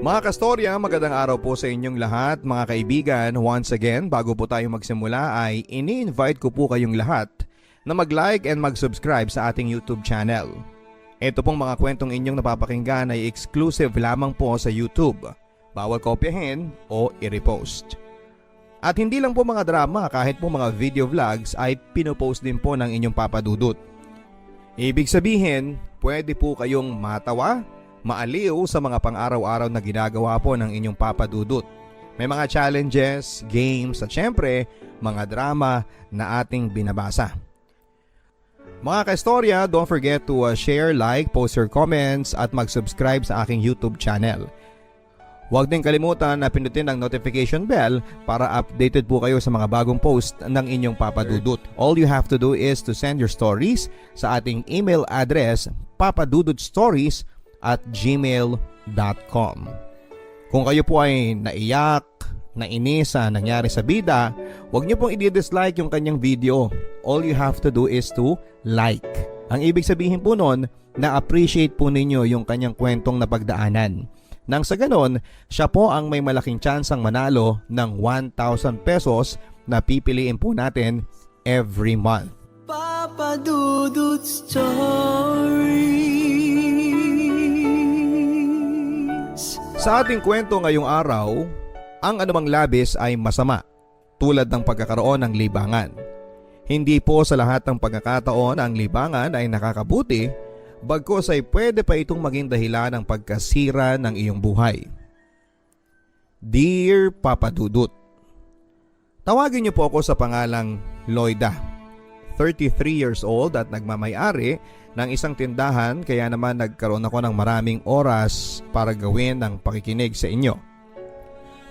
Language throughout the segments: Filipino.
Mga kastorya, magandang araw po sa inyong lahat mga kaibigan. Once again, bago po tayo magsimula ay ini-invite ko po kayong lahat na mag-like and mag-subscribe sa ating YouTube channel. Ito pong mga kwentong inyong napapakinggan ay exclusive lamang po sa YouTube. Bawal kopyahin o i-repost. At hindi lang po mga drama, kahit po mga video vlogs ay pinopost din po ng inyong Papa Dudut. Ibig sabihin, pwede po kayong matawa, maaliw sa mga pang-araw-araw na ginagawa po ng inyong Papa Dudut. May mga challenges, games at syempre mga drama na ating binabasa. Mga kaistorya, don't forget to share, like, post your comments at mag-subscribe sa aking YouTube channel. Huwag din kalimutan na pindutin ang notification bell para updated po kayo sa mga bagong post ng inyong Papa Dudut. All you have to do is to send your stories sa ating email address papadudutstories@gmail.com. Kung kayo po ay naiyak, nainis sa nangyari sa bida, huwag niyo pong i-dislike yung kanyang video. All you have to do is to like. Ang ibig sabihin po nun, na-appreciate po ninyo yung kanyang kwentong napagdaanan. Nang sa ganon, siya po ang may malaking tsansang manalo ng 1,000 pesos na pipiliin po natin every month. Papa Dudut Stories. Sa ating kwento ngayong araw, ang anumang labis ay masama, tulad ng pagkakaroon ng libangan. Hindi po sa lahat ng pagkakataon ang libangan ay nakakabuti, bagkus ay pwede pa itong maging dahilan ng pagkasira ng iyong buhay. Dear Papa Dudut, tawagin niyo po ako sa pangalang Lloyda, 33 years old at nagmamay-ari ng isang tindahan, kaya naman nagkaroon ako ng maraming oras para gawin ang pakikinig sa inyo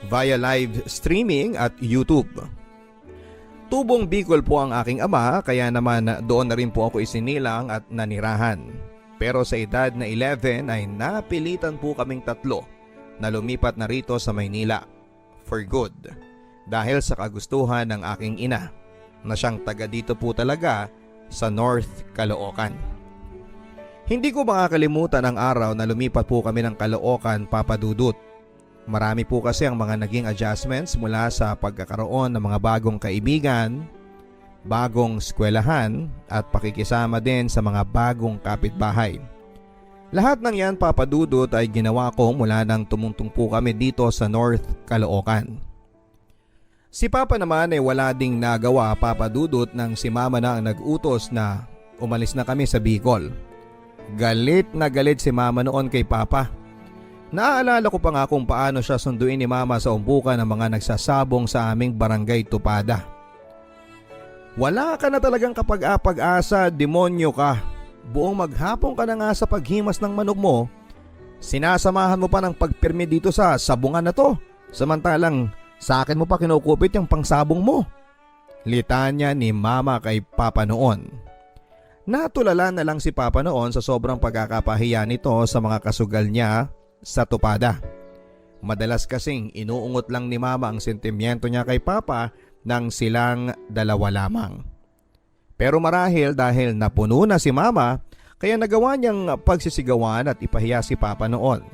via live streaming at YouTube. Tubong Bicol po ang aking ama, kaya naman doon na rin po ako isinilang at nanirahan. Pero sa edad na 11 ay napilitan po kaming tatlo na lumipat na rito sa Maynila for good dahil sa kagustuhan ng aking ina na siyang taga dito po talaga sa North Caloocan. Hindi ko makakalimutan ang araw na lumipat po kami ng Caloocan, Papa Dudut. Marami po kasi ang mga naging adjustments mula sa pagkakaroon ng mga bagong kaibigan, bagong eskwelahan at pakikisama din sa mga bagong kapitbahay. Lahat ng yan, Papa Dudut, ay ginawa ko mula nang tumungtong po kami dito sa North Caloocan. Si Papa naman ay wala ding nagawa, Papa Dudut, nang si Mama na ang nag-utos na umalis na kami sa Bicol. Galit na galit si Mama noon kay Papa. Naaalala ko pa nga kung paano siya sunduin ni Mama sa umpukan ng mga nagsasabong sa aming barangay Tupada. Wala ka na talagang kapag-apag-asa, demonyo ka. Buong maghapon ka na nga sa paghimas ng manok mo. Sinasamahan mo pa ng pagpirmi dito sa sabungan na to. Samantalang sa akin mo pa kinukupit yung pangsabong mo. Litanya ni Mama kay Papa noon. Natulala na lang si Papa noon sa sobrang pagkakapahiya nito sa mga kasugal niya sa Tupada. Madalas kasing inuungot lang ni Mama ang sentimiento niya kay Papa nang silang dalawa lamang. Pero marahil dahil napuno na si Mama, kaya nagawa niyang pagsisigawan at ipahiya si Papa noon.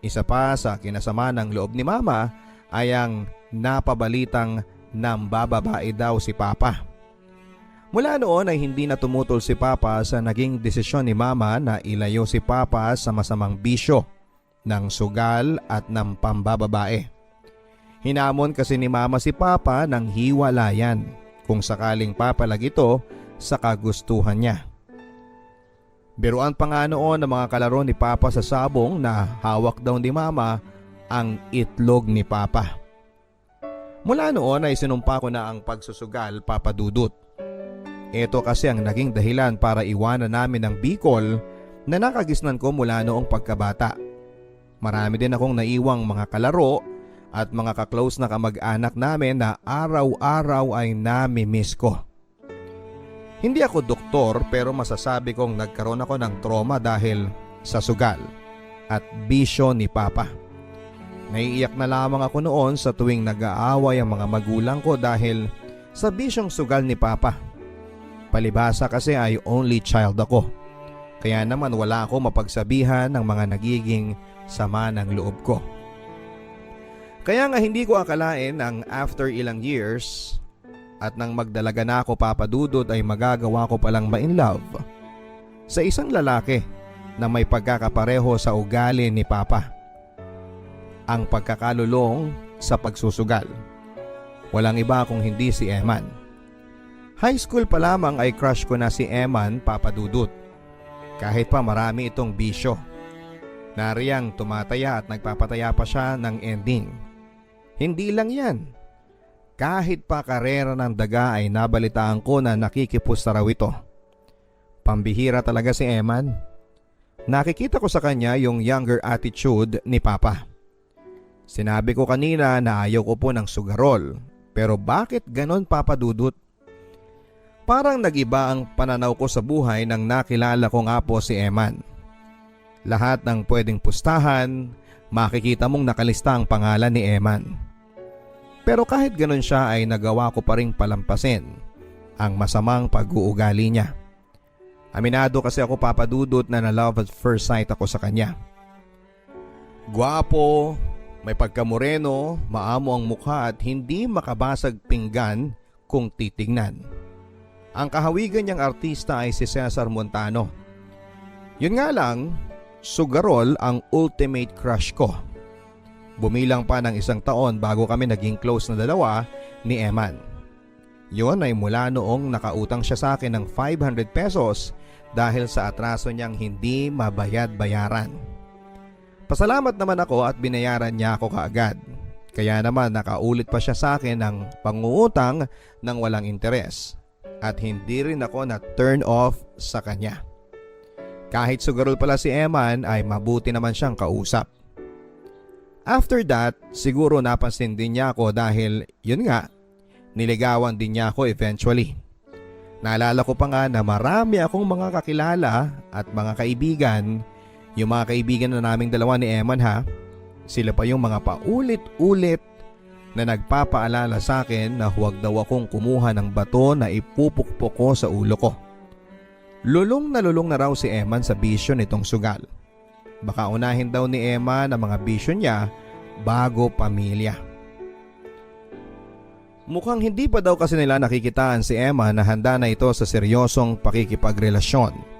Isa pa sa kinasama ng loob ni Mama ay ang napabalitang nambababae daw si Papa. Mula noon ay hindi na tumutol si Papa sa naging desisyon ni Mama na ilayo si Papa sa masamang bisyo ng sugal at ng pambababae. Hinamon kasi ni Mama si Papa ng hiwalayan kung sakaling papalag ito sa kagustuhan niya. Biruan pa nga noon ng mga kalaro ni Papa sa sabong na hawak daw ni Mama ang itlog ni Papa. Mula noon ay sinumpa ko na ang pagsusugal, Papa Dudut. Ito kasi ang naging dahilan para iwanan namin ang Bicol na nakagisnan ko mula noong pagkabata. Marami din akong naiwang mga kalaro at mga kaklose na kamag-anak namin na araw-araw ay nami-miss ko. Hindi ako doktor pero masasabi kong nagkaroon ako ng trauma dahil sa sugal at bisyo ni Papa. Naiiyak na lamang ako noon sa tuwing nag-aaway ang mga magulang ko dahil sa bisyong sugal ni Papa. Palibhasa kasi ay only child ako. Kaya naman wala ako mapagsabihan ng mga nagiging sama ng loob ko. Kaya nga hindi ko akalain ang after ilang years at nang magdalaga na ako papadudod ay magagawa ko palang ma-in love sa isang lalaki na may pagkakapareho sa ugali ni Papa. Ang pagkakalulong sa pagsusugal. Walang iba kung hindi si Eman. High school pa lamang ay crush ko na si Eman papadudod. Kahit pa marami itong bisyo. Nariyang tumataya at nagpapataya pa siya ng ending. Hindi lang yan. Kahit pa karera ng daga ay nabalitaan ko na nakikipusta raw ito. Pambihira talaga si Eman. Nakikita ko sa kanya yung younger attitude ni Papa. Sinabi ko kanina na ayaw ko po ng sugarol. Pero bakit ganon papadudot? Parang nagiba ang pananaw ko sa buhay nang nakilala ko nga po si Eman. Lahat ng pwedeng pustahan, makikita mong nakalista ang pangalan ni Eman. Pero kahit ganun siya ay nagawa ko pa ring palampasin ang masamang pag-uugali niya. Aminado kasi ako papadudot na na-love at first sight ako sa kanya. Gwapo, may pagkamoreno, maamo ang mukha at hindi makabasag pinggan kung titignan. Ang kahawigan niyang artista ay si Cesar Montano. Yun nga lang, sugarol ang ultimate crush ko. Bumilang pa ng 1 taon bago kami naging close na dalawa ni Eman. Yun ay mula noong nakautang siya sa akin ng 500 pesos dahil sa atraso niyang hindi mabayad-bayaran. Pasalamat naman ako at binayaran niya ako kaagad. Kaya naman nakaulit pa siya sa akin ng pangungutang ng walang interes. At hindi rin ako na turn off sa kanya. Kahit sugarol pala si Eman ay mabuti naman siyang kausap. After that, siguro napansin din niya ako dahil yun nga, niligawan din niya ako eventually. Naalala ko pa nga na marami akong mga kakilala at mga kaibigan. Yung mga kaibigan na naming dalawa ni Eman ha, sila pa yung mga paulit-ulit na nagpapaalala sa akin na huwag daw akong kumuha ng bato na ipupukpok ko sa ulo ko. Lulong na raw si Eman sa bisyo nitong sugal. Baka unahin daw ni Eman ang mga bisyo niya bago pamilya. Mukhang hindi pa daw kasi nila nakikitaan si Eman na handa na ito sa seryosong pakikipagrelasyon.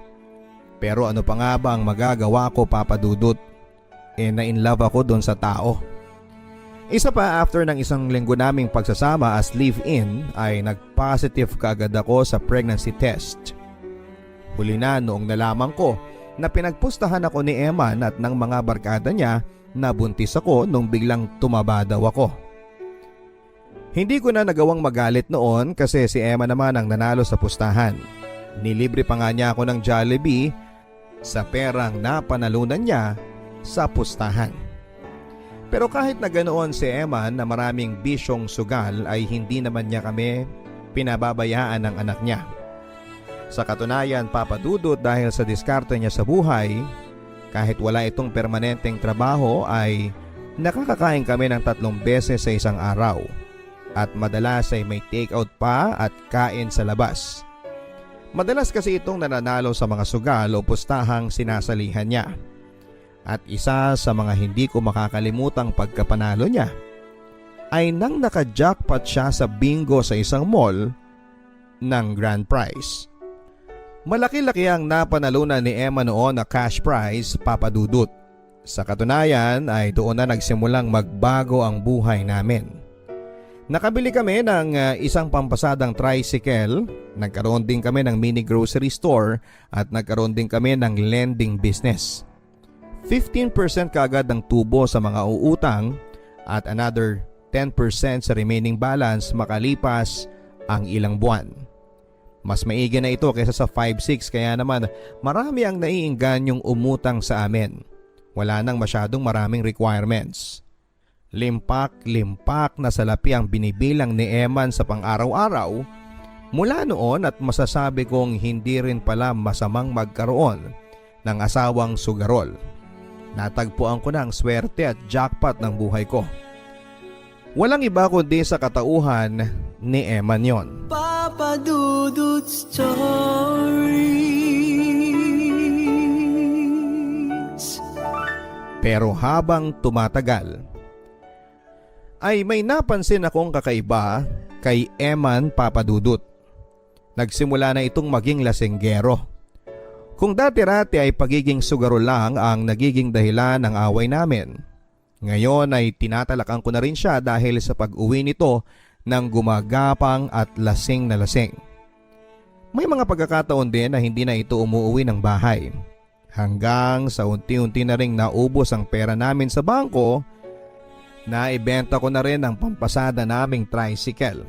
Pero ano pa nga ba ang magagawa ko papadudot? Na-in love ako doon sa tao. Isa pa after ng 1 linggo naming pagsasama as live-in ay nag-positive kaagad ako sa pregnancy test. Huli na noong nalaman ko na pinagpustahan ako ni Eman at ng mga barkada niya na buntis ako nung biglang tumaba daw ako. Hindi ko na nagawang magalit noon kasi si Eman naman ang nanalo sa pustahan. Nilibre pa nga niya ako ng Jollibee sa perang napanalunan niya sa pustahan. Pero kahit na ganoon si Eman na maraming bisyong sugal ay hindi naman niya kami pinababayaan ng anak niya. Sa katunayan papadudot dahil sa diskarte niya sa buhay, kahit wala itong permanenteng trabaho ay nakakakain kami ng 3 beses sa isang araw. At madalas ay may take-out pa at kain sa labas. Madalas kasi itong nananalo sa mga sugal o pustahang sinasalihan niya. At isa sa mga hindi ko makakalimutang pagkapanalo niya ay nang naka-jackpot siya sa bingo sa isang mall ng grand prize. Malaki-laki ang napanalunan ni Emma noon na cash prize papadudot. Sa katunayan ay doon na nagsimulang magbago ang buhay namin. Nakabili kami ng isang pampasadang tricycle, nagkaroon din kami ng mini grocery store at nagkaroon din kami ng lending business. 15% kaagad ang tubo sa mga uutang at another 10% sa remaining balance makalipas ang ilang buwan. Mas maigi na ito kaysa sa 5-6 kaya naman marami ang naiingganyong umutang sa amin. Wala nang masyadong maraming requirements. Limpak-limpak na salapi ang binibilang ni Eman sa pang-araw-araw mula noon at masasabi kong hindi rin pala masamang magkaroon ng asawang sugarol. Natagpuan ko na ang swerte at jackpot ng buhay ko. Walang iba kundi sa katauhan ni Eman yon. Papa Dudut Stories. Pero habang tumatagal, ay may napansin akong kakaiba kay Eman Papadudut. Nagsimula na itong maging lasenggero. Kung dati-rati ay pagiging sugaro lang ang nagiging dahilan ng away namin, ngayon ay tinatalakan ko na rin siya dahil sa pag-uwi nito ng gumagapang at lasing na lasing. May mga pagkakataon din na hindi na ito umuwi ng bahay. Hanggang sa unti-unti na ring naubos ang pera namin sa bangko, na ibenta ko na rin ang pampasada naming tricycle.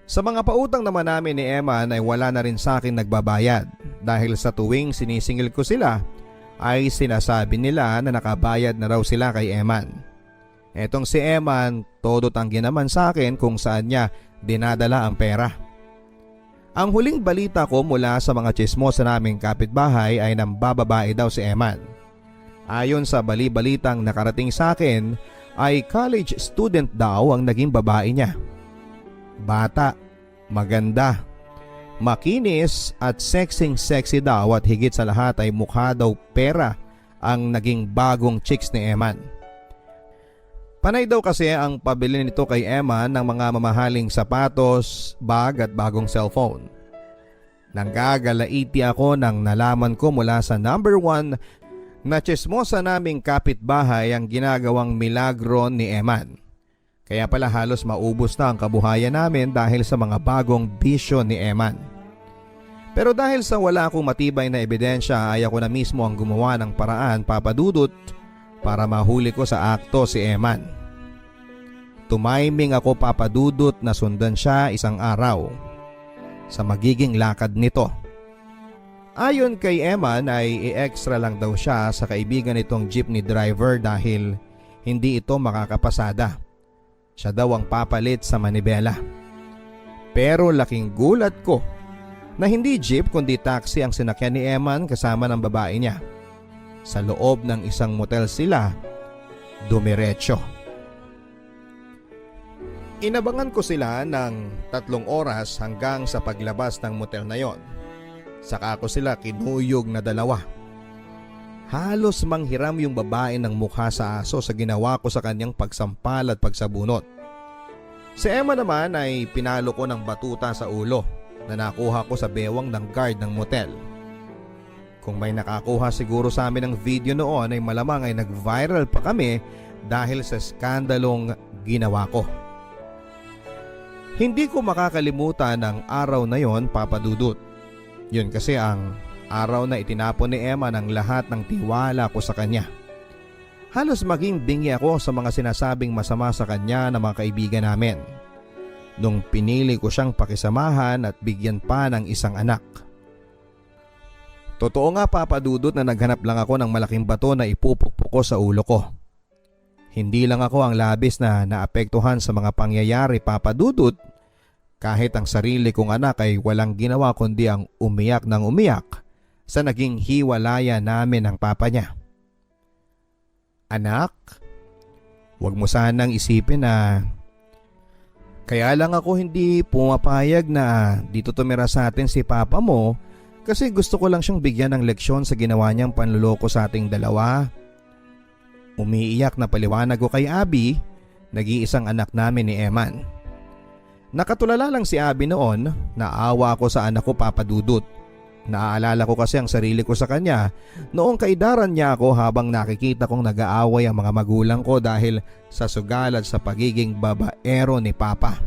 Sa mga pautang naman namin ni Eman ay wala na rin sa akin nagbabayad dahil sa tuwing sinisingil ko sila ay sinasabi nila na nakabayad na raw sila kay Eman. Etong si Eman, todo tanggi naman sa akin kung saan niya dinadala ang pera. Ang huling balita ko mula sa mga tsismosa naming kapitbahay ay nambababae daw si Eman. Ayon sa bali-balitang nakarating sa akin ay college student daw ang naging babae niya. Bata, maganda, makinis at sexy daw at higit sa lahat ay mukha daw pera ang naging bagong chicks ni Eman. Panay daw kasi ang pabili nito kay Eman ng mga mamahaling sapatos, bag at bagong cellphone. Nanggagalaiti ako nang nalaman ko mula sa number 1 na tsismosa naming kapitbahay ang ginagawang milagro ni Eman. Kaya pala halos maubos na ang kabuhayan namin dahil sa mga bagong bisyo ni Eman. Pero dahil sa wala akong matibay na ebidensya ay ako na mismo ang gumawa ng paraan, Papadudut, para mahuli ko sa akto si Eman. Tumaiming ako, Papadudut, na sundan siya isang araw sa magiging lakad nito. Ayon kay Eman ay i-extra lang daw siya sa kaibigan nitong jeepney driver dahil hindi ito makakapasada. Siya daw ang papalit sa manibela. Pero laking gulat ko na hindi jeep kundi taxi ang sinakyan ni Eman kasama ng babae niya. Sa loob ng isang motel sila dumiretso. Inabangan ko sila ng 3 oras hanggang sa paglabas ng motel na yon. Saka ko sila kinuyog na dalawa. Halos manghiram yung babae ng mukha sa aso sa ginawa ko sa kanyang pagsampal at pagsabunot. Si Emma naman ay pinalo ko ng batuta sa ulo na nakuha ko sa bewang ng guard ng motel. Kung may nakakuha siguro sa amin ng video noon ay malamang ay nag-viral pa kami dahil sa skandalong ginawa ko. Hindi ko makakalimutan ang araw na yon, Papadudut. Yun kasi ang araw na itinapon ni Emma ng lahat ng tiwala ko sa kanya. Halos maging bingi ako sa mga sinasabing masama sa kanya ng mga kaibigan namin. Nung pinili ko siyang pakisamahan at bigyan pa ng isang anak. Totoo nga, Papadudut, na naghanap lang ako ng malaking bato na ipupukpok ko sa ulo ko. Hindi lang ako ang labis na naapektuhan sa mga pangyayari, Papadudut. Kahit ang sarili kong anak ay walang ginawa kundi ang umiyak ng umiyak sa naging hiwalaya namin ng papa niya. Anak, huwag mo sanang isipin na kaya lang ako hindi pumapayag na dito tumira sa atin si papa mo kasi gusto ko lang siyang bigyan ng leksyon sa ginawa niyang panluloko sa ating dalawa. Umiiyak na paliwanag ko kay Abby, nag-iisang anak namin ni Eman. Nakatulala lang si Abby noon, naawa ako sa anak ko, Papadudut. Naaalala ko kasi ang sarili ko sa kanya noong kaidaran niya ako habang nakikita kong nag-aaway ang mga magulang ko dahil sa sugal at sa pagiging babaero ni Papa.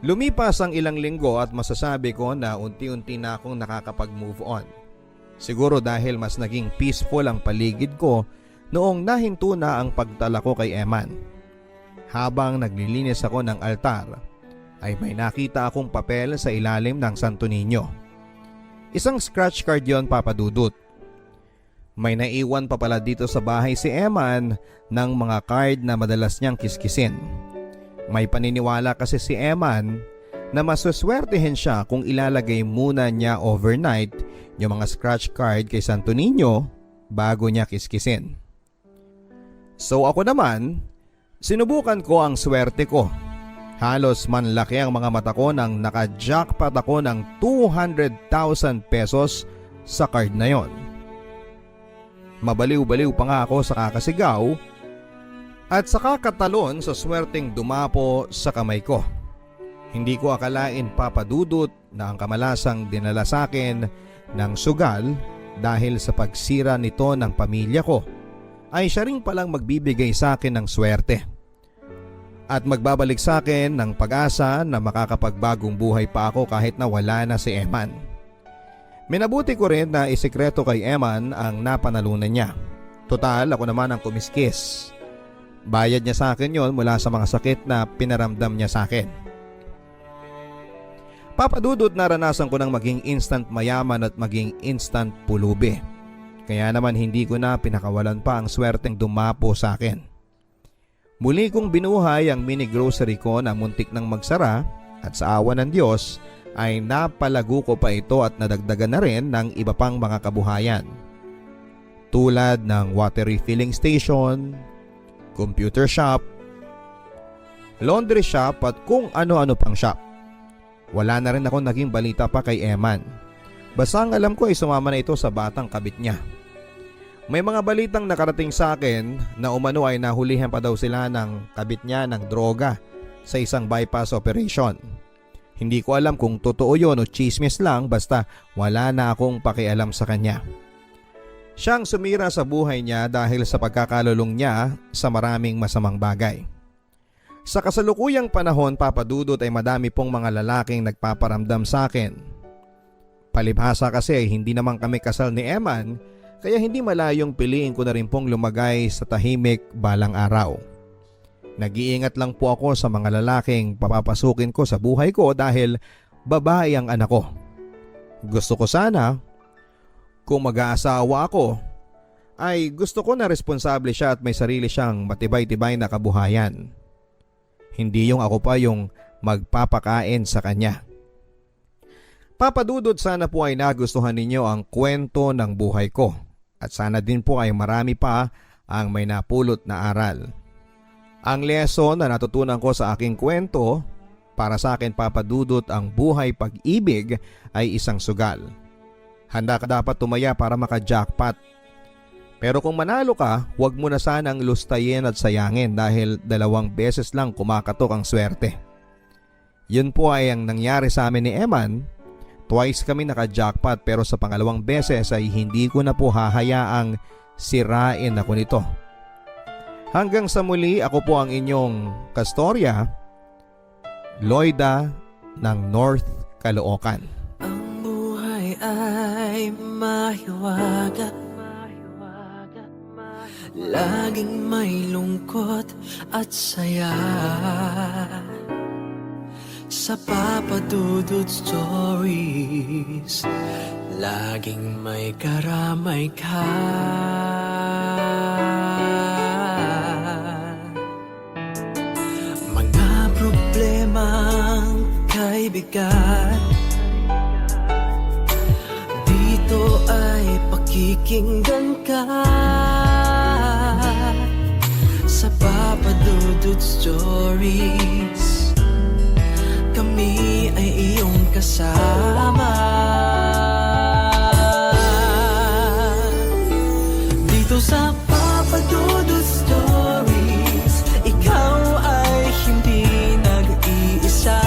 Lumipas ang ilang linggo at masasabi ko na unti-unti na akong nakakapag-move on. Siguro dahil mas naging peaceful ang paligid ko noong nahinto na ang pagtala ko kay Eman. Habang naglilinis ako ng altar, ay may nakita akong papel sa ilalim ng Santo Niño. Isang scratch card yon, Papadudut. May naiwan pa pala dito sa bahay si Eman ng mga card na madalas niyang kiskisin. May paniniwala kasi si Eman na masuswertehin siya kung ilalagay muna niya overnight yung mga scratch card kay Santo Niño bago niya kiskisin. So ako naman, sinubukan ko ang swerte ko. Halos manlaki ang mga mata ko nang naka-jackpot ako ng 200,000 pesos sa card na yon. Mabaliw-baliw pa nga ako sa kakasigaw at sa kakatalon sa swerteng dumapo sa kamay ko. Hindi ko akalain, Papa Dudut, na ang kamalasang dinala sa akin ng sugal dahil sa pagsira nito ng pamilya ko ay siya rin palang magbibigay sa akin ng swerte at magbabalik sa akin ng pag-asa na makakapagbagong buhay pa ako kahit na wala na si Eman. Minabuti ko rin na isikreto kay Eman ang napanalunan niya. Total, ako naman ang kumiskis. Bayad niya sa akin yon mula sa mga sakit na pinaramdam niya sa akin. Papa Dudut, naranasan ko ng maging instant mayaman at maging instant pulubi. Kaya naman hindi ko na pinakawalan pa ang swerteng dumapo sa akin. Muli kong binuhay ang mini grocery ko na muntik nang magsara at sa awa ng Diyos ay napalago ko pa ito at nadagdagan na rin ng iba pang mga kabuhayan. Tulad ng water refilling station, computer shop, laundry shop at kung ano-ano pang shop. Wala na rin ako naging balita pa kay Eman. Basta ang alam ko ay sumama na ito sa batang kabit niya. May mga balitang nakarating sa akin na umano ay nahulihan pa daw sila ng kabit niya ng droga sa isang bypass operation. Hindi ko alam kung totoo yun o chismis lang, basta wala na akong pakialam sa kanya. Siyang sumira sa buhay niya dahil sa pagkakalulong niya sa maraming masamang bagay. Sa kasalukuyang panahon, Papa Dudut, ay madami pong mga lalaking nagpaparamdam sa akin. Palibhasa kasi hindi naman kami kasal ni Eman, kaya hindi malayong piliin ko na rin pong lumagay sa tahimik balang araw. Nag-iingat lang po ako sa mga lalaking papapasukin ko sa buhay ko dahil babae ang anak ko. Gusto ko sana, kung mag-aasawa ako, ay gusto ko na responsable siya at may sarili siyang matibay-tibay na kabuhayan. Hindi yung ako pa yung magpapakain sa kanya. Papa Dudut, sana po ay nagustuhan ninyo ang kwento ng buhay ko at sana din po ay marami pa ang may napulot na aral. Ang lesson na natutunan ko sa aking kwento, para sa akin, Papa Dudut, ang buhay pag-ibig ay isang sugal. Handa ka dapat tumaya para maka-jackpot. Pero kung manalo ka, huwag mo na sanang lustayin at sayangin dahil 2 beses lang kumakatok ang swerte. Yun po ay ang nangyari sa amin ni Eman. Twice kami naka-jackpot pero sa pangalawang beses ay hindi ko na po hahayaang sirain ako nito. Hanggang sa muli, ako po ang inyong kastorya, Loida ng North Caloocan. Ang buhay ay mahiwaga, laging may lungkot at saya. Sa Papa Dudut Stories, laging may karamay ka. Mga problemang kaibigan, dito ay pakikinggan ka. Sa Papa Dudut Stories, kami ay iyong kasama. Dito sa Papa Dudut Stories, ikaw ay hindi nag-iisa.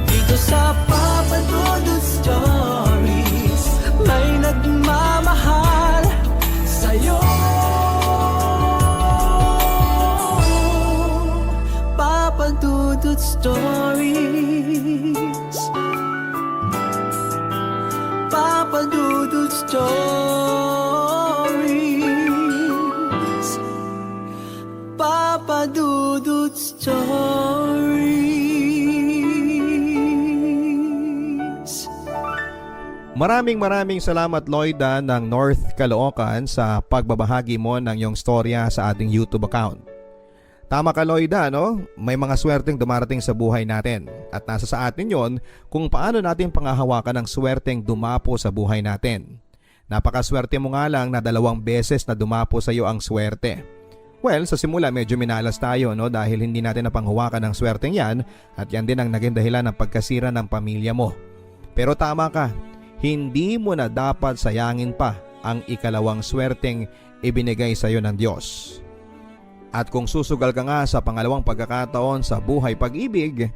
Dito sa Papa Dudut Stories, may nagmamahal sa'yo. Papa Dudut Stories, Papa Dudut Stories, Papa Dudut Stories. Maraming salamat, Loida ng North Caloocan, sa pagbabahagi mo ng iyong storya sa ating YouTube account. Tama ka, Loida, no? May mga swerteng dumarating sa buhay natin at nasa sa atin yon kung paano natin pangahawakan ang swerteng dumapo sa buhay natin. Napakaswerte mo nga lang na 2 beses na dumapo sa iyo ang swerte. Well, sa simula medyo minalas tayo, no, dahil hindi natin napanghawakan ang swerteng yan at yan din ang naging dahilan ng pagkasira ng pamilya mo. Pero tama ka, hindi mo na dapat sayangin pa ang ikalawang swerteng ibinigay sa iyo ng Diyos. At kung susugal ka nga sa pangalawang pagkakataon sa buhay pag-ibig,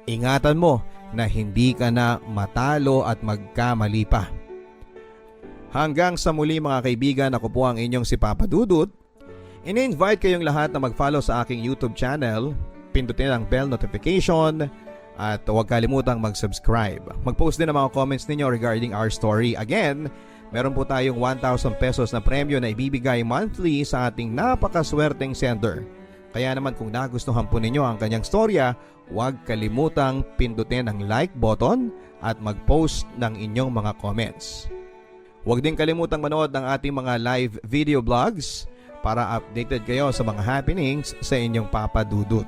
ingatan mo na hindi ka na matalo at magkamali pa. Hanggang sa muli mga kaibigan, ako po ang inyong si Papa Dudut. Ini-invite kayong lahat na mag-follow sa aking YouTube channel, pindutin ang bell notification at huwag kalimutang mag-subscribe. Mag-post din ang mga comments ninyo regarding our story. Again, meron po tayong 1,000 pesos na premyo na ibibigay monthly sa ating napakaswerteng sender. Kaya naman kung nagustuhan po ninyo ang kanyang storya, huwag kalimutang pindutin ang like button at mag-post ng inyong mga comments. Huwag din kalimutang manood ng ating mga live video vlogs para updated kayo sa mga happenings sa inyong Papa Dudut.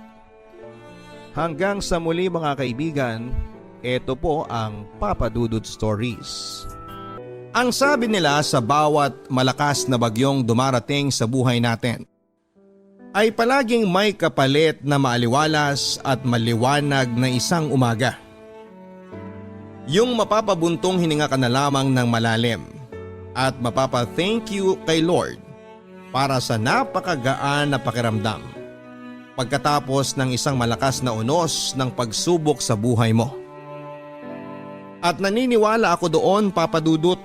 Hanggang sa muli mga kaibigan, ito po ang Papa Dudut Stories. Ang sabi nila sa bawat malakas na bagyong dumarating sa buhay natin ay palaging may kapalit na maaliwalas at maliwanag na isang umaga. Yung mapapabuntong hininga ka na lamang ng malalim at mapapa-thank you kay Lord para sa napakagaan na pakiramdam pagkatapos ng isang malakas na unos ng pagsubok sa buhay mo. At naniniwala ako doon, Papa Dudut,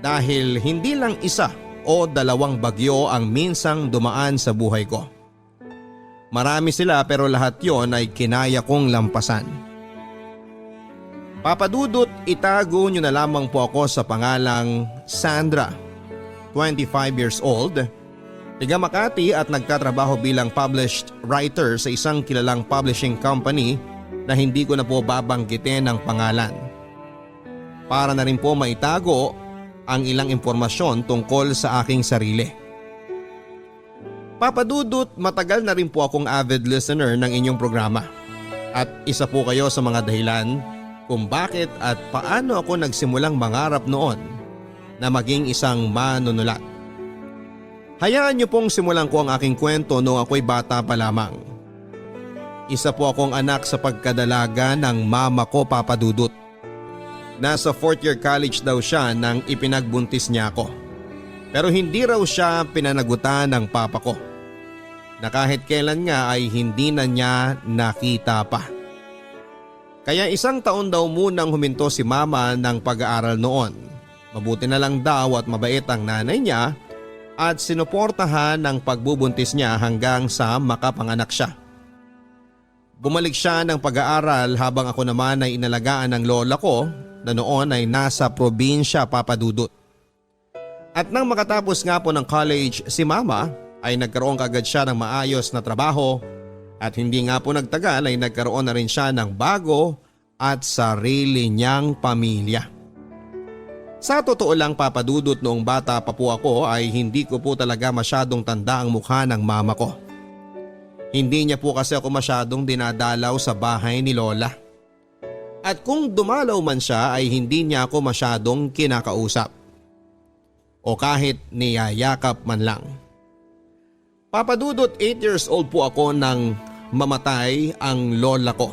dahil hindi lang isa o dalawang bagyo ang minsang dumaan sa buhay ko. Marami sila pero lahat yon ay kinaya kong lampasan. Papa Dudut, itago nyo na lamang po ako sa pangalang Sandra, 25 years old, taga Makati at nagtatrabaho bilang published writer sa isang kilalang publishing company na hindi ko na po babanggitin ang pangalan. Para na rin po maitago ang ilang impormasyon tungkol sa aking sarili. Papa Dudut, matagal na rin po akong avid listener ng inyong programa. At isa po kayo sa mga dahilan kung bakit at paano ako nagsimulang mangarap noon na maging isang manunulat. Hayaan niyo pong simulan ko ang aking kwento noong ako'y bata pa lamang. Isa po akong anak sa pagkadalaga ng mama ko, Papa Dudut. Nasa 4th year college daw siya nang ipinagbuntis niya ako. Pero hindi raw siya pinanagutan ng papa ko. Na kahit kailan nga ay hindi na niya nakita pa. Kaya isang taon daw munang huminto si mama ng pag-aaral noon. Mabuti na lang daw at mabait ang nanay niya at sinuportahan ng pagbubuntis niya hanggang sa makapanganak siya. Bumalik siya ng pag-aaral habang ako naman ay inalagaan ng lola ko na noon ay nasa probinsya, Papa Dudut. At nang makatapos nga po ng college si mama ay nagkaroon kagad siya ng maayos na trabaho at hindi nga po nagtagal ay nagkaroon na rin siya ng bago at sarili niyang pamilya. Sa totoo lang, Papa Dudut, noong bata pa po ako ay hindi ko po talaga masyadong tanda ang mukha ng mama ko. Hindi niya po kasi ako masyadong dinadalaw sa bahay ni Lola. At kung dumalaw man siya ay hindi niya ako masyadong kinakausap. O kahit niyayakap man lang. Papa Dudut, 8 years old po ako nang mamatay ang lola ko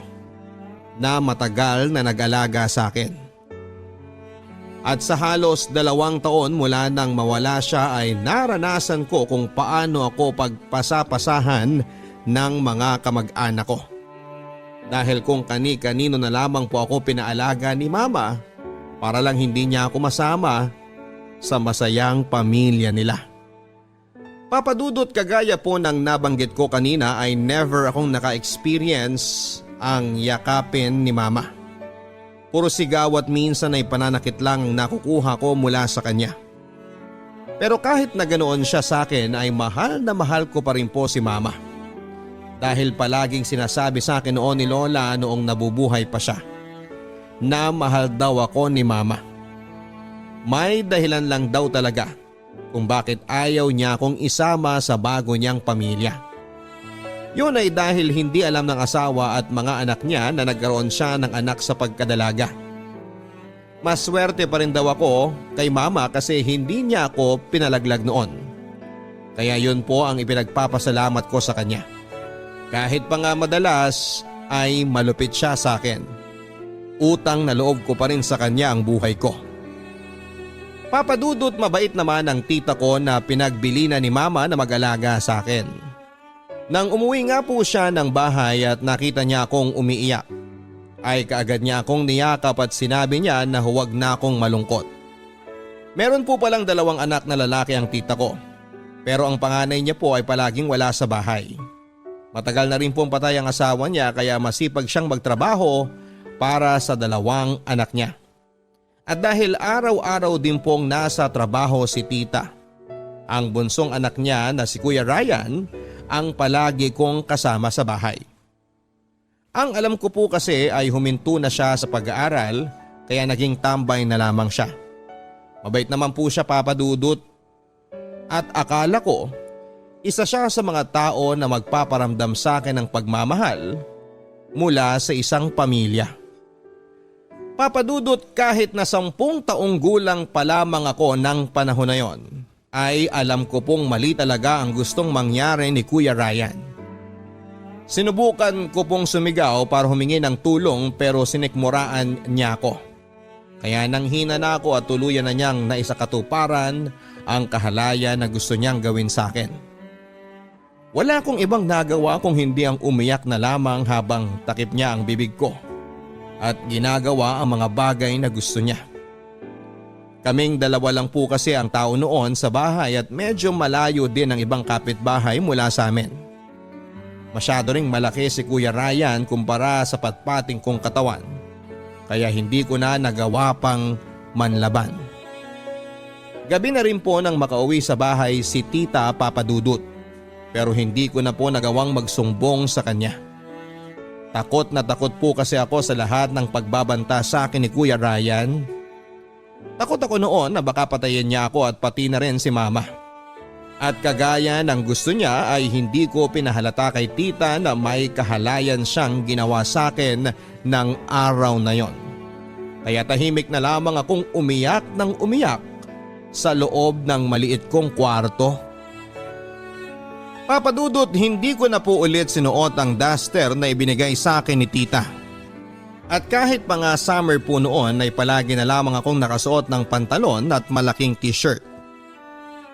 na matagal na nag-alaga sa akin. At sa halos 2 taon mula nang mawala siya ay naranasan ko kung paano ako pagpasapasahan ng mga kamag-anak ko. Dahil kung kani-kanino na lamang po ako pinaalaga ni mama para lang hindi niya ako masama sa masayang pamilya nila. Papa Dudut, kagaya po ng nabanggit ko kanina ay never akong naka-experience ang yakapin ni mama. Puro sigaw at minsan ay pananakit lang ang nakukuha ko mula sa kanya. Pero kahit na ganoon siya sa akin ay mahal na mahal ko pa rin po si mama. Dahil palaging sinasabi sa akin noon ni Lola noong nabubuhay pa siya na mahal daw ako ni mama. May dahilan lang daw talaga kung bakit ayaw niya akong isama sa bago niyang pamilya. Yun ay dahil hindi alam ng asawa at mga anak niya na nagkaroon siya ng anak sa pagkadalaga. Maswerte pa rin daw ako kay mama kasi hindi niya ako pinalaglag noon. Kaya yun po ang ipinagpapasalamat ko sa kanya. Kahit pa nga madalas ay malupit siya sa akin. Utang na loob ko pa rin sa kanya ang buhay ko. Papa Dudut, mabait naman ang tita ko na pinagbili na ni mama na mag-alaga sa akin. Nang umuwi nga po siya ng bahay at nakita niya akong umiiyak, ay kaagad niya akong niyakap at sinabi niya na huwag na akong malungkot. Meron po palang 2 anak na lalaki ang tita ko, pero ang panganay niya po ay palaging wala sa bahay. Matagal na rin pong patay ang asawa niya kaya masipag siyang magtrabaho para sa 2 anak niya. At dahil araw-araw din pong nasa trabaho si tita, ang bunsong anak niya na si Kuya Ryan ang palagi kong kasama sa bahay. Ang alam ko po kasi ay huminto na siya sa pag-aaral kaya naging tambay na lamang siya. Mabait naman po siya, Papa Dudut. At akala ko, isa siya sa mga tao na magpaparamdam sa akin ng pagmamahal mula sa isang pamilya. Papa Dudut, kahit na 10 taong gulang pa lamang ako ng panahon na yon, ay alam ko pong mali talaga ang gustong mangyari ni Kuya Ryan. Sinubukan ko pong sumigaw para humingi ng tulong pero sinikmuraan niya ako. Kaya nang hina na ako at tuluyan na niyang naisakatuparan ang kahalaya na gusto niyang gawin sa akin. Wala akong ibang nagawa kung hindi ang umiyak na lamang habang takip niya ang bibig ko at ginagawa ang mga bagay na gusto niya. Kaming 2 lang po kasi ang tao noon sa bahay at medyo malayo din ang ibang kapitbahay mula sa amin. Masyado ring malaki si Kuya Ryan kumpara sa patpating kong katawan, kaya hindi ko na nagawa pang manlaban. Gabi na rin po nang makauwi sa bahay si Tita, Papa Dudut, pero hindi ko na po nagawang magsumbong sa kanya. Takot na takot po kasi ako sa lahat ng pagbabanta sa akin ni Kuya Ryan. Takot ako noon na baka patayin niya ako at pati na rin si Mama. At kagaya ng gusto niya ay hindi ko pinahalata kay tita na may kahalayan siyang ginawa sa akin ng araw na yon. Kaya tahimik na lamang akong umiyak ng umiyak sa loob ng maliit kong kwarto. Papa Dudut, hindi ko na po ulit sinuot ang duster na ibinigay sa akin ni tita. At kahit pa nga summer po noon ay palagi na lamang akong nakasuot ng pantalon at malaking t-shirt.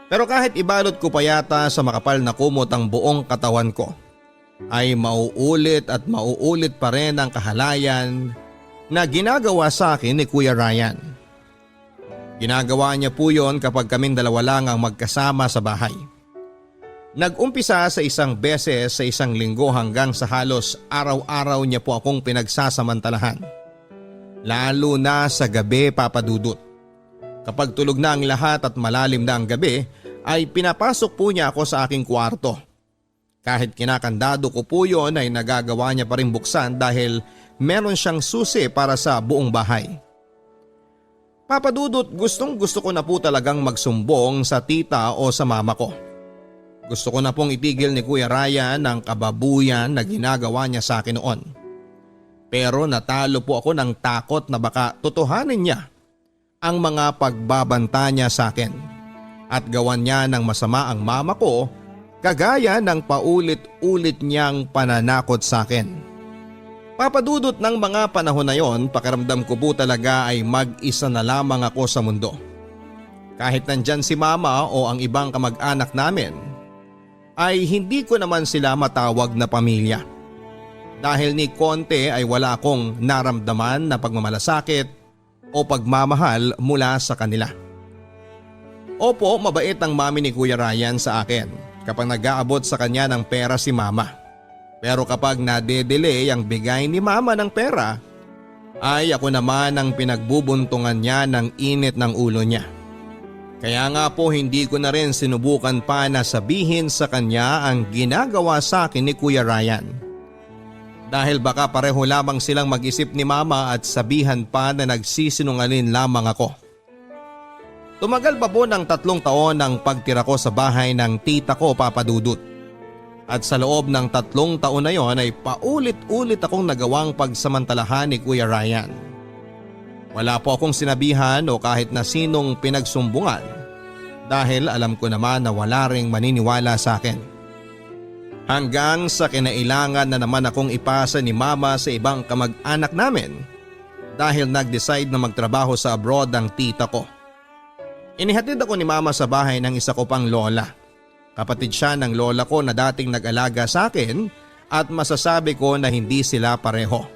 Pero kahit ibalot ko pa yata sa makapal na kumot ang buong katawan ko, ay mauulit at mauulit pa rin ang kahalayan na ginagawa sa akin ni Kuya Ryan. Ginagawa niya po yon kapag kaming 2 lang ang magkasama sa bahay. Nag-umpisa sa 1 beses sa 1 linggo hanggang sa halos araw-araw niya po akong pinagsasamantalahan. Lalo na sa gabi, Papa Dudut. Kapag tulog na ang lahat at malalim na ang gabi, ay pinapasok po niya ako sa aking kwarto. Kahit kinakandado ko po yon ay nagagawa niya pa rin buksan dahil meron siyang susi para sa buong bahay. Papa Dudut, gustong gusto ko na po talagang magsumbong sa tita o sa mama ko. Gusto ko na pong itigil ni Kuya Ryan ang kababuyan na ginagawa niya sa akin noon. Pero natalo po ako ng takot na baka totohanin niya ang mga pagbabanta niya sa akin at gawan niya ng masama ang mama ko kagaya ng paulit-ulit niyang pananakot sa akin. Papa Dudut, ng mga panahon na yon, pakiramdam ko po talaga ay mag-isa na lamang ako sa mundo. Kahit nandyan si mama o ang ibang kamag-anak namin, ay hindi ko naman sila matawag na pamilya. Dahil ni konti ay wala akong naramdaman na pagmamalasakit o pagmamahal mula sa kanila. Opo, mabait ang mami ni Kuya Ryan sa akin kapag nag-aabot sa kanya ng pera si mama. Pero kapag nade-delay ang bigay ni mama ng pera, ay ako naman ang pinagbubuntungan niya ng init ng ulo niya. Kaya nga po hindi ko na rin sinubukan pa na sabihin sa kanya ang ginagawa sa akin ni Kuya Ryan. Dahil baka pareho lamang silang mag-isip ni mama at sabihan pa na nagsisinungaling lamang ako. Tumagal pa po ng 3 taon ang pagtira ko sa bahay ng tita ko, Papa Dudut. At sa loob ng 3 taon na yon ay paulit-ulit akong nagawang pagsamantalahan ni Kuya Ryan. Wala po akong sinabihan o kahit na sinong pinagsumbungan dahil alam ko naman na wala ring maniniwala sa akin. Hanggang sa kinailangan na naman akong ipasa ni mama sa ibang kamag-anak namin dahil nag-decide na magtrabaho sa abroad ang tita ko. Inihatid ako ni mama sa bahay ng isa ko pang lola. Kapatid siya ng lola ko na dating nag-alaga sa akin at masasabi ko na hindi sila pareho.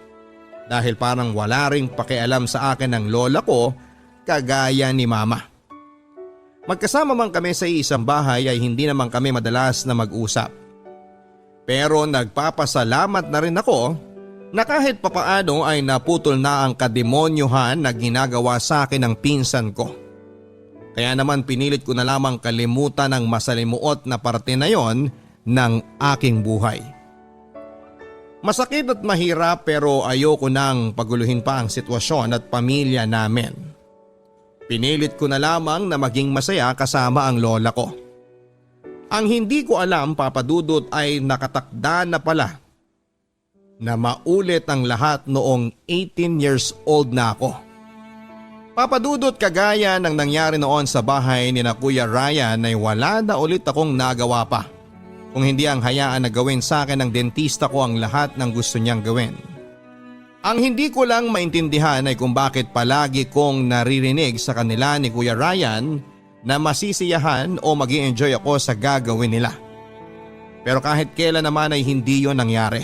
Dahil parang wala ring pakialam sa akin ng lola ko kagaya ni mama. Magkasama man kami sa isang bahay ay hindi naman kami madalas na mag-usap. Pero nagpapasalamat na rin ako na kahit papaano ay naputol na ang kademonyohan na ginagawa sa akin ng pinsan ko. Kaya naman pinilit ko na lamang kalimutan ang masalimuot na parte na yon ng aking buhay. Masakit at mahirap pero ayoko nang paguluhin pa ang sitwasyon at pamilya namin. Pinilit ko na lamang na maging masaya kasama ang lola ko. Ang hindi ko alam, Papa Dudut, ay nakatakda na pala na maulit ang lahat noong 18 years old na ako. Papa Dudut, kagaya ng nangyari noon sa bahay ni na Kuya Ryan ay wala na ulit akong nagawa pa. Kung hindi ang hayaan na gawin sa akin ng dentista ko ang lahat ng gusto niyang gawin. Ang hindi ko lang maintindihan ay kung bakit palagi kong naririnig sa kanila ni Kuya Ryan na masisiyahan o mag-i-enjoy ako sa gagawin nila. Pero kahit kailan naman ay hindi yon nangyari.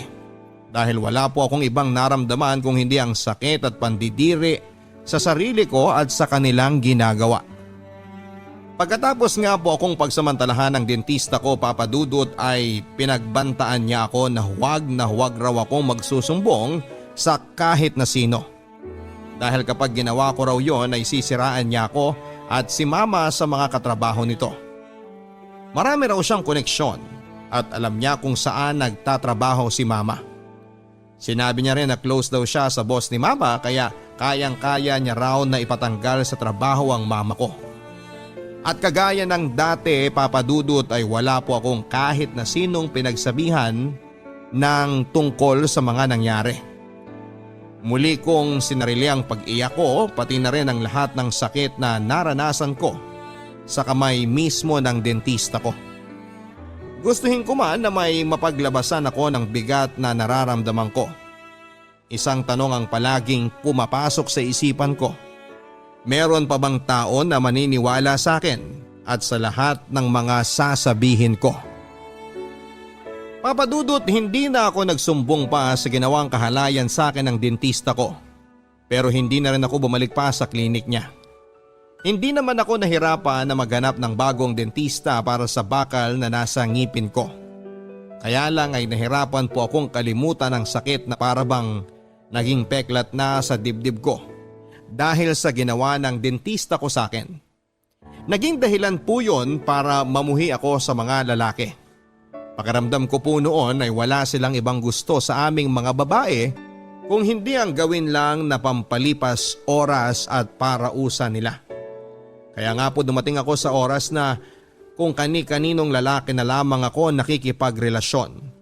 Dahil wala po akong ibang naramdaman kung hindi ang sakit at pandidiri sa sarili ko at sa kanilang ginagawa. Pagkatapos nga po akong pagsamantalahan ng dentista ko, Papa Dudut, ay pinagbantaan niya ako na huwag raw akong magsusumbong sa kahit na sino. Dahil kapag ginawa ko raw yon ay sisiraan niya ako at si mama sa mga katrabaho nito. Marami raw siyang koneksyon at alam niya kung saan nagtatrabaho si mama. Sinabi niya rin na close daw siya sa boss ni mama kaya kayang-kaya niya raw na ipatanggal sa trabaho ang mama ko. At kagaya ng dati, Papa Dudut, ay wala po akong kahit na sinong pinagsabihan ng tungkol sa mga nangyari. Muli kong sinarili ang pag-iyak ko pati na rin ang lahat ng sakit na naranasan ko sa kamay mismo ng dentista ko. Gustuhin ko man na may mapaglabasan ako ng bigat na nararamdaman ko. Isang tanong ang palaging pumapasok sa isipan ko. Meron pa bang tao na maniniwala sa akin at sa lahat ng mga sasabihin ko? Papa Dudut, hindi na ako nagsumbong pa sa ginawang kahalayan sa akin ng dentista ko. Pero hindi na rin ako bumalik pa sa klinik niya. Hindi naman ako nahirapan na maghanap ng bagong dentista para sa bakal na nasa ngipin ko. Kaya lang ay nahirapan po akong kalimutan ang sakit na parabang naging peklat na sa dibdib ko dahil sa ginawa ng dentista ko sa akin. Naging dahilan po yun para mamuhi ako sa mga lalaki. Pakiramdam ko po noon ay wala silang ibang gusto sa aming mga babae kung hindi ang gawin lang na pampalipas oras at parausan nila. Kaya nga po dumating ako sa oras na kung kani-kaninong lalaki na lamang ako nakikipagrelasyon.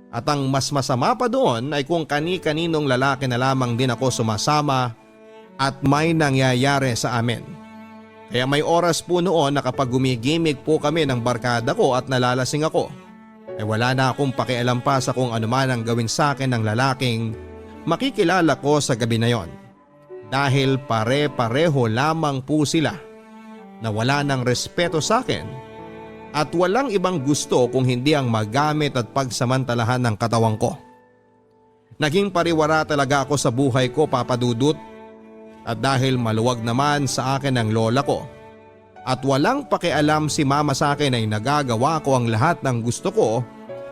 At ang mas masama pa doon ay kung kani-kaninong lalaki na lamang din ako sumasama at may nangyayari sa amin. Kaya may oras po noon na kapag gumigimik po kami ng barkada ko at nalalasing ako, ay wala na akong pakialam pa sa kung anuman ang gawin sa akin ng lalaking makikilala ko sa gabi na yon. Dahil pare-pareho lamang po sila na wala ng respeto sa akin at walang ibang gusto kung hindi ang magamit at pagsamantalahan ng katawan ko. Naging pariwara talaga ako sa buhay ko, Papa Dudut, at dahil maluwag naman sa akin ang lola ko at walang pakialam si mama sa akin ay nagagawa ko ang lahat ng gusto ko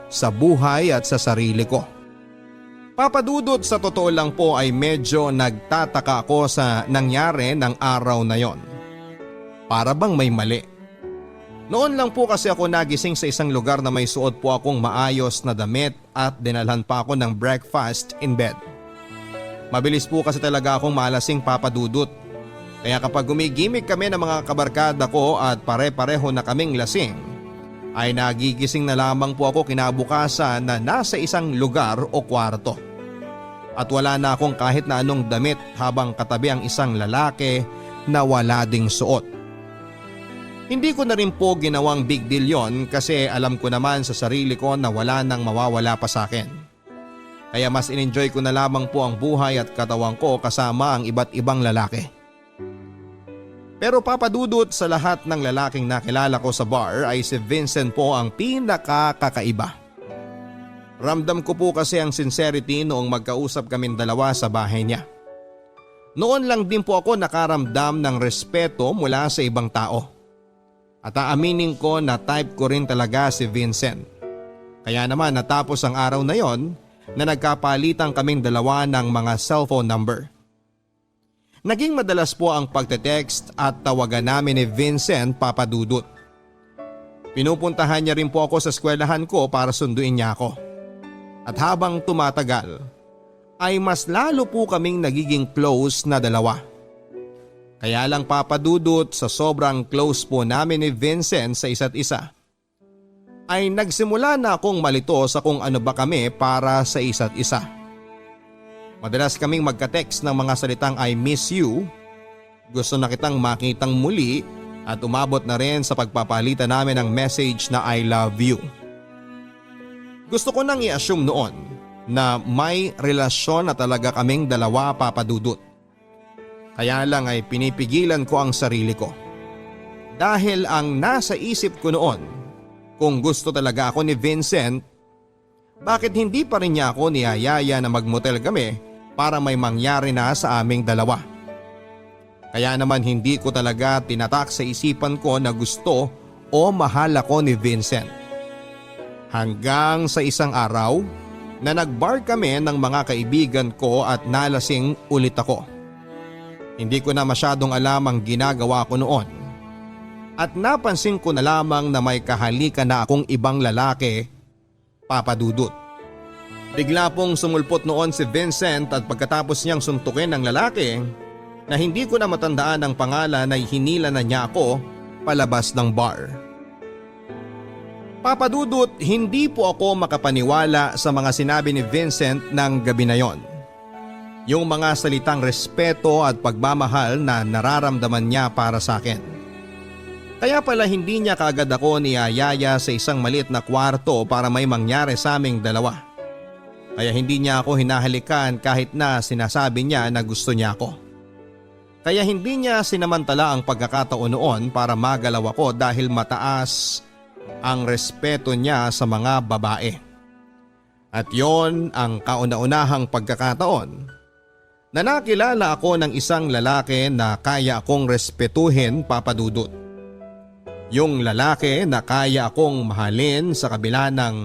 sa buhay at sa sarili ko. Papa Dudut, sa totoo lang po ay medyo nagtataka ako sa nangyari ng araw na yon. Para bang may mali. Noon lang po kasi ako nagising sa isang lugar na may suot po akong maayos na damit at dinalhan pa ako ng breakfast in bed. Mabilis po kasi talaga akong malasing, Papa Dudut. Kaya kapag gumigimik kami ng mga kabarkada ko at pare-pareho na kaming lasing, ay nagigising na lamang po ako kinabukasan na nasa isang lugar o kwarto. At wala na akong kahit na anong damit habang katabi ang isang lalaki na wala ding suot. Hindi ko na rin po ginawang big deal yon kasi alam ko naman sa sarili ko na wala nang mawawala pa sa akin. Kaya mas in-enjoy ko na lamang po ang buhay at katawan ko kasama ang iba't ibang lalaki. Pero Papa Dudut, sa lahat ng lalaking nakilala ko sa bar ay si Vincent po ang pinakakakaiba. Ramdam ko po kasi ang sincerity noong magkausap kaming dalawa sa bahay niya. Noon lang din po ako nakaramdam ng respeto mula sa ibang tao. At aaminin ko na type ko rin talaga si Vincent. Kaya naman natapos ang araw na yon na nagkapalitan kaming dalawa ng mga cellphone number. Naging madalas po ang pagte-text at tawagan namin ni Vincent, Papa Dudut. Pinupuntahan niya rin po ako sa eskwelahan ko para sunduin niya ako. At habang tumatagal, ay mas lalo po kaming nagiging close na dalawa. Kaya lang Papa Dudut, sa sobrang close po namin ni Vincent sa isa't isa, ay nagsimula na akong malito sa kung ano ba kami para sa isa't isa. Madalas kaming magka-text ng mga salitang I miss you, gusto na kitang makitang muli at umabot na rin sa pagpapalitan namin ng message na I love you. Gusto ko nang i-assume noon na may relasyon na talaga kaming dalawa, Papa Dudut. Kaya lang ay pinipigilan ko ang sarili ko. Dahil ang nasa isip ko noon, kung gusto talaga ako ni Vincent, bakit hindi pa rin niya ako niyayaya na magmotel kami para may mangyari na sa aming dalawa? Kaya naman hindi ko talaga tinatak sa isipan ko na gusto o mahal ako ni Vincent. Hanggang sa isang araw na nagbar kami ng mga kaibigan ko at nalasing ulit ako. Hindi ko na masyadong alam ang ginagawa ko noon. At napansin ko na lamang na may kahalikan na akong ibang lalaki, Papa Dudut. Bigla pong sumulpot noon si Vincent at pagkatapos niyang suntukin ng lalaki na hindi ko na matandaan ang pangalan ay hinila na niya ako palabas ng bar. Papa Dudut, hindi po ako makapaniwala sa mga sinabi ni Vincent ng gabi na yon. Yung mga salitang respeto at pagmamahal na nararamdaman niya para sa akin. Kaya pala hindi niya kaagad ako niyayaya sa isang maliit na kwarto para may mangyari sa aming dalawa. Kaya hindi niya ako hinahalikan kahit na sinasabi niya na gusto niya ako. Kaya hindi niya sinamantala ang pagkakataon noon para magalaw ako dahil mataas ang respeto niya sa mga babae. At yon ang kauna-unahang pagkakataon na nakilala ako ng isang lalaki na kaya akong respetuhin, Papa Dudut. Yung lalaki na kaya akong mahalin sa kabila ng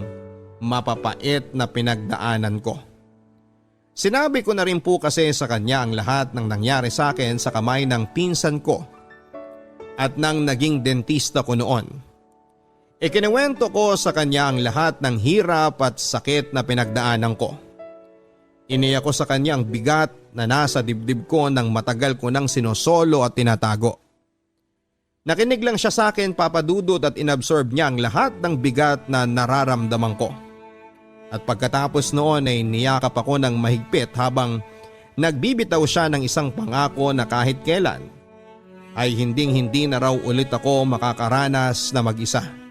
mapapait na pinagdaanan ko. Sinabi ko na rin po kasi sa kanya ang lahat ng nangyari sa akin sa kamay ng pinsan ko at nang naging dentista ko noon. Ikinuwento ko sa kanya ang lahat ng hirap at sakit na pinagdaanan ko. Iniyak ko sa kanya ang bigat na nasa dibdib ko nang matagal ko nang sinosolo at tinatago. Nakinig lang siya sa akin, Papa Dudut, at inabsorb niya ang lahat ng bigat na nararamdaman ko. At pagkatapos noon ay niyakap ako ng mahigpit habang nagbibitaw siya ng isang pangako na kahit kailan ay hinding-hindi na raw ulit ako makakaranas na mag-isa.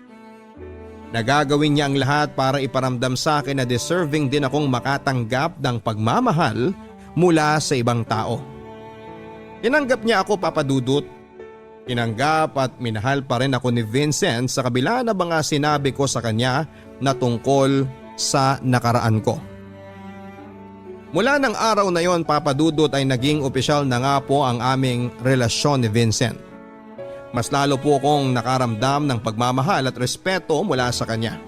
Nagagawin niya ang lahat para iparamdam sa akin na deserving din akong makatanggap ng pagmamahal mula sa ibang tao. Tinanggap niya ako, Papa Dudut. Tinanggap at minahal pa rin ako ni Vincent sa kabila na mga sinabi ko sa kanya na tungkol sa nakaraan ko. Mula ng araw na yon, Papa Dudut, ay naging opisyal na nga po ang aming relasyon ni Vincent. Mas lalo po akong nakaramdam ng pagmamahal at respeto mula sa kanya.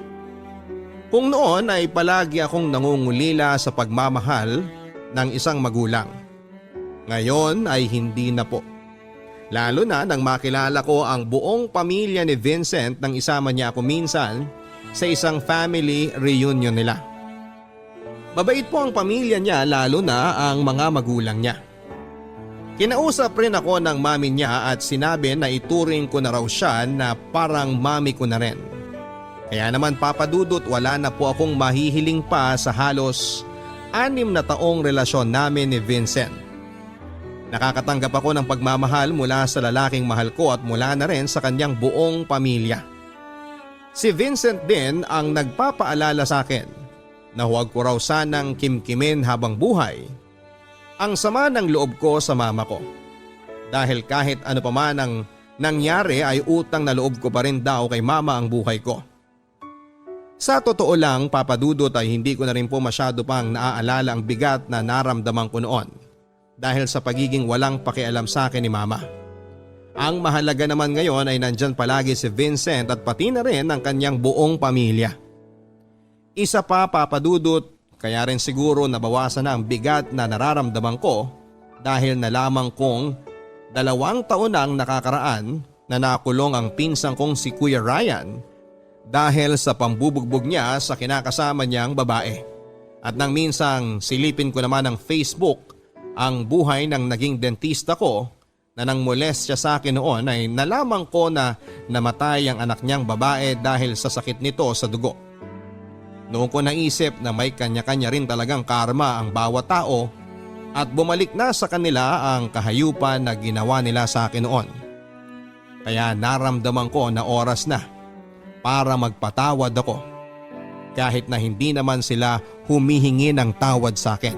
Kung noon ay palagi akong nangungulila sa pagmamahal ng isang magulang. Ngayon ay hindi na po. Lalo na nang makilala ko ang buong pamilya ni Vincent nang isama niya ako minsan sa isang family reunion nila. Mabait po ang pamilya niya, lalo na ang mga magulang niya. Kinausap rin ako ng mami niya at sinabi na ituring ko na raw siya na parang mami ko na rin. Kaya naman, Papa Dudut, wala na po akong mahihiling pa sa halos 6 na taong relasyon namin ni Vincent. Nakakatanggap ako ng pagmamahal mula sa lalaking mahal ko at mula na rin sa kanyang buong pamilya. Si Vincent din ang nagpapaalala sa akin na huwag ko raw sanang kimkimin habang buhay ang sama ng loob ko sa mama ko. Dahil kahit ano pa man ang nangyari ay utang na loob ko pa rin daw kay mama ang buhay ko. Sa totoo lang, Papa Dudut, ay hindi ko na rin po masyado pang naaalala ang bigat na naramdaman ko noon dahil sa pagiging walang pakialam sa akin ni mama. Ang mahalaga naman ngayon ay nandyan palagi si Vincent at pati na rin ang kanyang buong pamilya. Isa pa, Papa Dudut, kaya rin siguro nabawasan na ang bigat na nararamdaman ko dahil nalaman kong 2 taon nang nakakaraan na nakulong ang pinsang kong si Kuya Ryan dahil sa pambubugbog niya sa kinakasama niyang babae. At nang minsang silipin ko naman ng Facebook ang buhay ng naging dentista ko na nang molest siya sa akin noon ay nalaman ko na namatay ang anak niyang babae dahil sa sakit nito sa dugo. Noon ko naisip na may kanya-kanya rin talagang karma ang bawat tao at bumalik na sa kanila ang kahayupan na ginawa nila sa akin noon. Kaya naramdaman ko na oras na para magpatawad ako kahit na hindi naman sila humihingi ng tawad sa akin.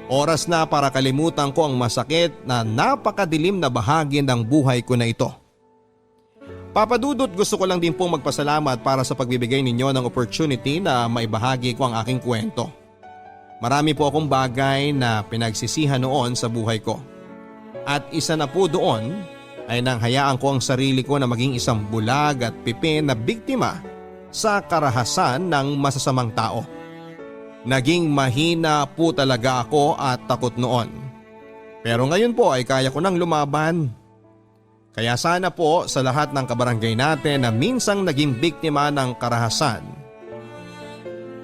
Oras na para kalimutan ko ang masakit na napakadilim na bahagi ng buhay ko na ito. Papa Dudut, gusto ko lang din pong magpasalamat para sa pagbibigay ninyo ng opportunity na maibahagi ko ang aking kwento. Marami po akong bagay na pinagsisihan noon sa buhay ko. At isa na po doon ay nang hayaan ko ang sarili ko na maging isang bulag at pipin na biktima sa karahasan ng masasamang tao. Naging mahina po talaga ako at takot noon. Pero ngayon po ay kaya ko nang lumaban. Kaya sana po sa lahat ng kabarangay natin na minsang naging biktima ng karahasan,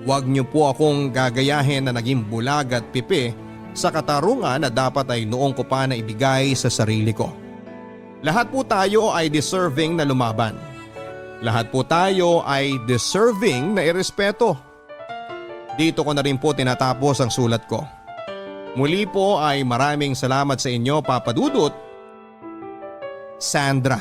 huwag niyo po akong gagayahin na naging bulag at pipi sa katarungan na dapat ay noong ko pa na ibigay sa sarili ko. Lahat po tayo ay deserving na lumaban. Lahat po tayo ay deserving na irespeto. Dito ko na rin po tinatapos ang sulat ko. Muli po ay maraming salamat sa inyo, Papa Dudut. Sandra.